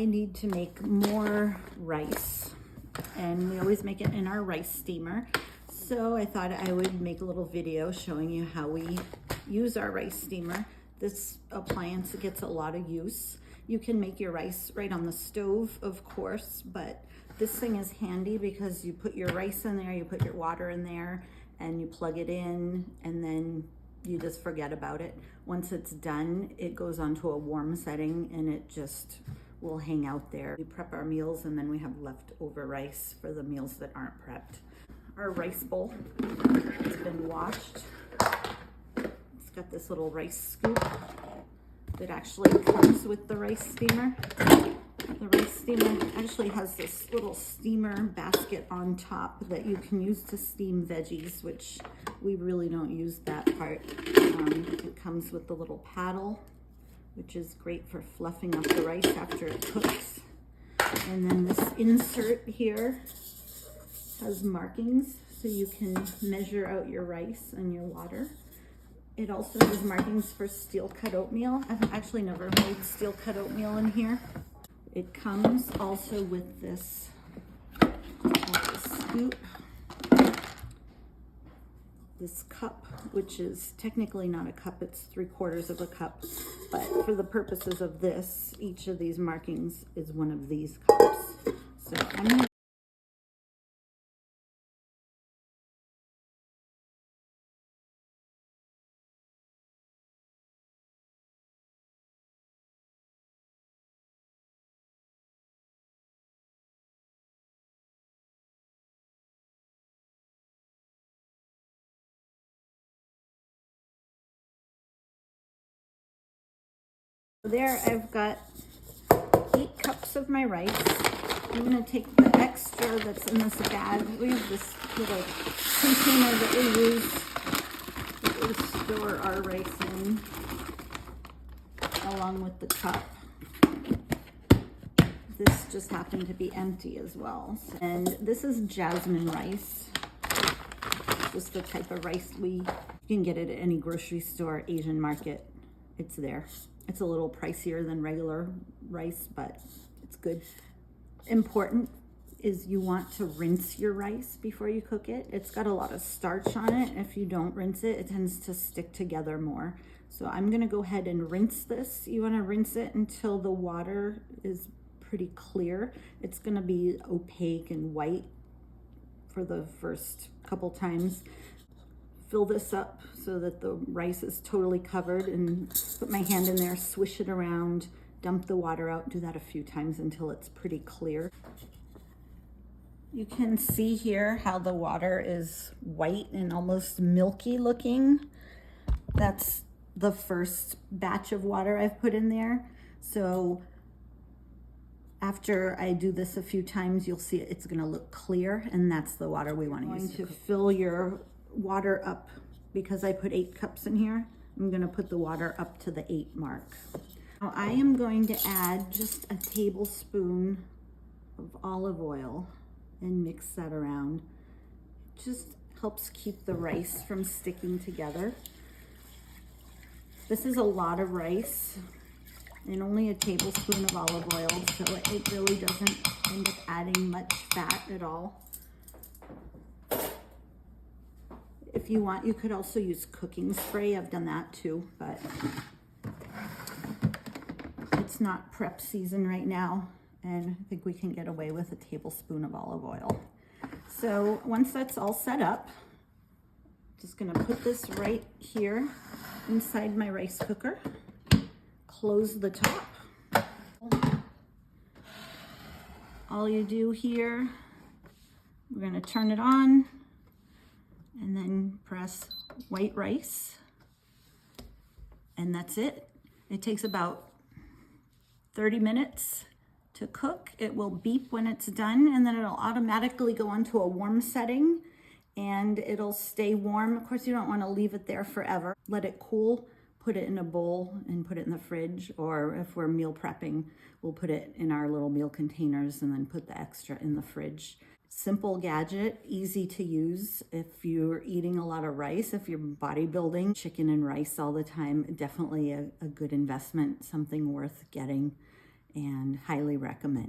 I need to make more rice, and we always make it in our rice steamer. So I thought I would make a little video showing you how we use our rice steamer. This appliance gets a lot of use. You can make your rice right on the stove, of course, but this thing is handy because you put your rice in there, you put your water in there, and you plug it in, and then you just forget about it. Once it's done, it goes onto a warm setting and it just will hang out there. We prep our meals and then we have leftover rice for the meals that aren't prepped. Our rice bowl has been washed. It's got this little rice scoop that actually comes with the rice steamer. The rice steamer actually has this little steamer basket on top that you can use to steam veggies, which we really don't use that part. It comes with the little paddle, which is great for fluffing up the rice after it cooks. And then this insert here has markings so you can measure out your rice and your water. It also has markings for steel cut oatmeal. I've actually never made steel cut oatmeal in here. It comes also with this scoop, this cup, which is technically not a cup, it's 3/4 of a cup, but for the purposes of this, each of these markings is one of these cups. So I'm gonna there, I've got 8 cups of my rice. I'm gonna take the extra that's in this bag. We have this little container that we store our rice in, along with the cup. This just happened to be empty as well. And this is jasmine rice. It's just the type of rice you can get it at any grocery store, Asian market. It's there. It's a little pricier than regular rice, but it's good. Important is you want to rinse your rice before you cook it. It's got a lot of starch on it. If you don't rinse it, it tends to stick together more. So I'm gonna go ahead and rinse this. You wanna rinse it until the water is pretty clear. It's gonna be opaque and white for the first couple times. Fill this up so that the rice is totally covered, and put my hand in there, swish it around, dump the water out, do that a few times until it's pretty clear. You can see here how the water is white and almost milky looking. That's the first batch of water I've put in there. So after I do this a few times, you'll see it's gonna look clear, and that's the water we wanna use to fill your water up. Because I put 8 cups in here, I'm gonna put the water up to the 8 mark. Now I am going to add just a tablespoon of olive oil and mix that around. It just helps keep the rice from sticking together. This is a lot of rice and only a tablespoon of olive oil, so it really doesn't end up adding much fat at all. If you want, you could also use cooking spray. I've done that too, but it's not prep season right now, and I think we can get away with a tablespoon of olive oil. So once that's all set up, just gonna put this right here inside my rice cooker, close the top. All you do here, we're gonna turn it on, and then press white rice, and that's it. It takes about 30 minutes to cook. It will beep when it's done, and then it'll automatically go onto a warm setting, and it'll stay warm. Of course, you don't want to leave it there forever. Let it cool, put it in a bowl and put it in the fridge, or if we're meal prepping, we'll put it in our little meal containers and then put the extra in the fridge. Simple gadget, easy to use. If you're eating a lot of rice, if you're bodybuilding, chicken and rice all the time, definitely a good investment, something worth getting. and highly recommend.